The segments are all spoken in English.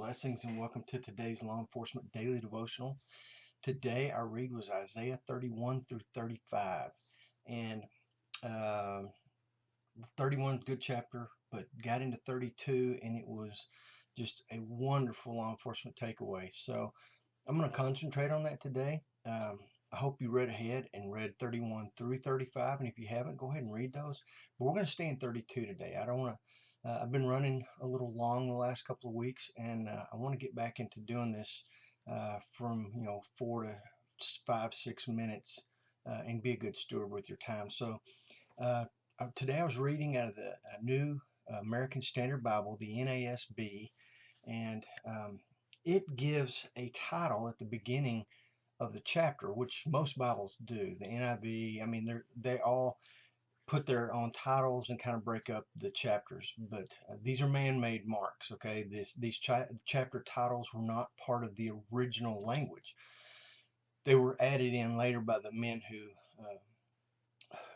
Blessings and welcome to today's Law Enforcement Daily Devotional. Today our read was Isaiah 31 through 35. And 31, good chapter, but got into 32 and it was just a wonderful law enforcement takeaway. So I'm going to concentrate on that today. I hope you read ahead and read 31 through 35. And if you haven't, go ahead and read those. But we're going to stay in 32 today. I don't want to I've been running a little long the last couple of weeks, and I want to get back into doing this from 4 to 5, 6 minutes, and be a good steward with your time. So today I was reading out of the New American Standard Bible, the NASB, and it gives a title at the beginning of the chapter, which most Bibles do. The NIV, I mean, they all put their own titles and kind of break up the chapters, but these are man-made marks. Okay, these chapter titles were not part of the original language. They were added in later by the men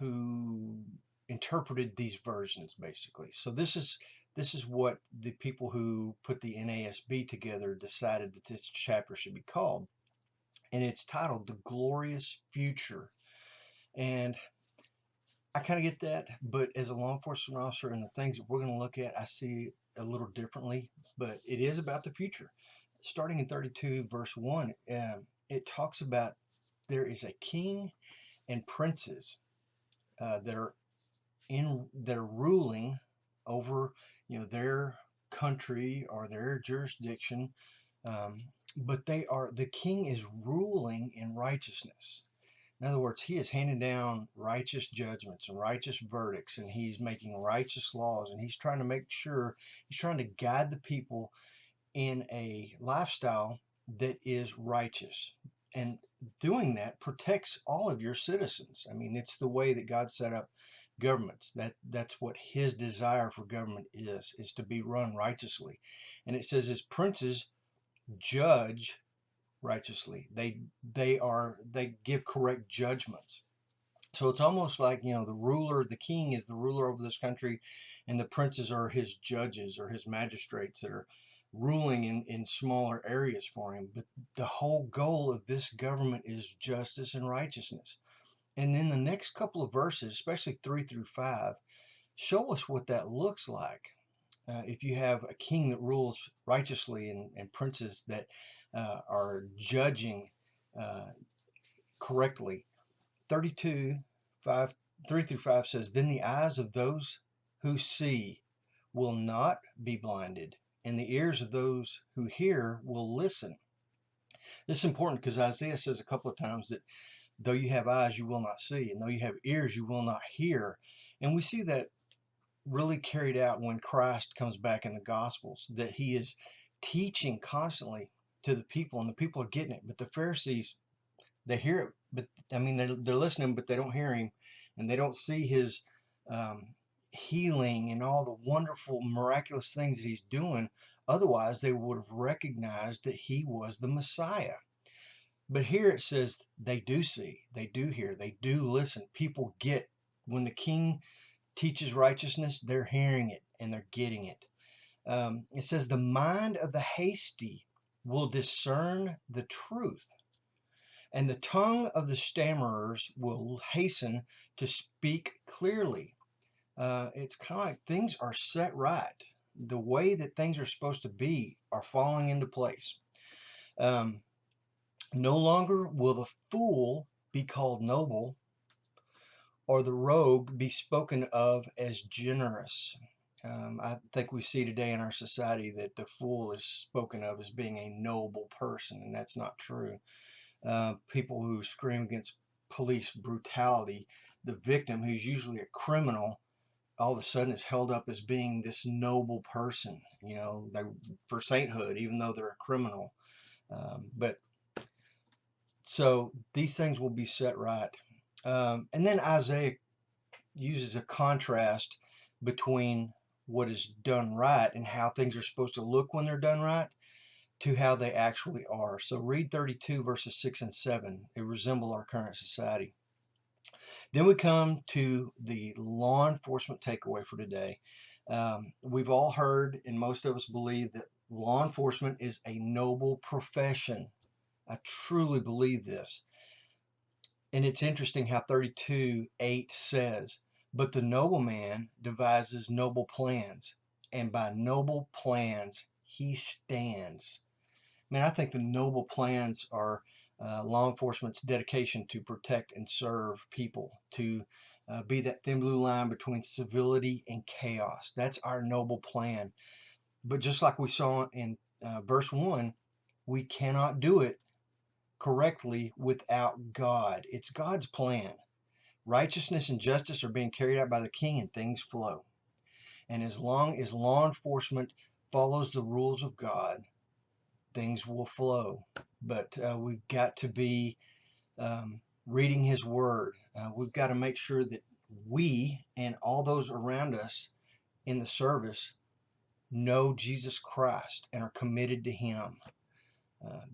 who interpreted these versions, basically. So this is what the people who put the NASB together decided that this chapter should be called, and it's titled "The Glorious Future." And I kind of get that, but as a law enforcement officer and the things that we're going to look at, I see it a little differently, but it is about the future. Starting in 32 verse 1, it talks about there is a king and princes that are ruling over their country or their jurisdiction, but the king is ruling in righteousness. In other words, he is handing down righteous judgments and righteous verdicts, and he's making righteous laws, and he's trying to guide the people in a lifestyle that is righteous. And doing that protects all of your citizens. I mean, it's the way that God set up governments. That's what his desire for government is to be run righteously. And it says his princes judge righteously. They give correct judgments. So it's almost like the king is the ruler over this country, and the princes are his judges or his magistrates that are ruling in smaller areas for him. But the whole goal of this government is justice and righteousness. And then the next couple of verses, especially 3 through 5, show us what that looks like. If you have a king that rules righteously and princes that are judging correctly. 32, 3 through 5 says, "Then the eyes of those who see will not be blinded, and the ears of those who hear will listen." This is important because Isaiah says a couple of times that though you have eyes, you will not see, and though you have ears, you will not hear. And we see that really carried out when Christ comes back in the Gospels, that he is teaching constantly to the people, and the people are getting it. But the Pharisees, they hear it, but I mean, they're listening, but they don't hear him, and they don't see his healing and all the wonderful, miraculous things that he's doing. Otherwise, they would have recognized that he was the Messiah. But here it says they do see, they do hear, they do listen. People get when the king teaches righteousness, they're hearing it and they're getting it. It says the mind of the hasty will discern the truth, and the tongue of the stammerers will hasten to speak clearly. It's kind of like things are set right. The way that things are supposed to be are falling into place. No longer will the fool be called noble, or the rogue be spoken of as generous. I think we see today in our society that the fool is spoken of as being a noble person, and that's not true. People who scream against police brutality, the victim, who's usually a criminal, all of a sudden is held up as being this noble person, for sainthood, even though they're a criminal. But so these things will be set right. And then Isaiah uses a contrast between what is done right and how things are supposed to look when they're done right to how they actually are. So read 32 verses 6 and 7. They resemble our current society. Then we come to the law enforcement takeaway for today. We've all heard, and most of us believe, that law enforcement is a noble profession. I truly believe this. And it's interesting how 32:8 says, but the noble man devises noble plans, and by noble plans he stands. Man, I think the noble plans are law enforcement's dedication to protect and serve people, to be that thin blue line between civility and chaos. That's our noble plan. But just like we saw in verse 1, we cannot do it correctly without God. It's God's plan. Righteousness and justice are being carried out by the king, and things flow. And as long as law enforcement follows the rules of God, things will flow. But we've got to be reading his word. We've got to make sure that we and all those around us in the service know Jesus Christ and are committed to him.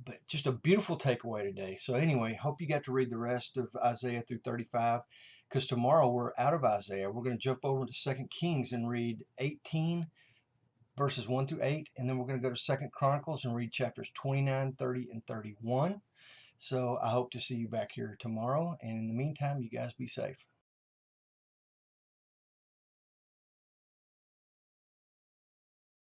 But just a beautiful takeaway today. So anyway, hope you got to read the rest of Isaiah through 35, because tomorrow we're out of Isaiah. We're going to jump over to 2 Kings and read 18 verses 1 through 8, and then we're going to go to 2 Chronicles and read chapters 29, 30, and 31. So I hope to see you back here tomorrow, and in the meantime, you guys be safe.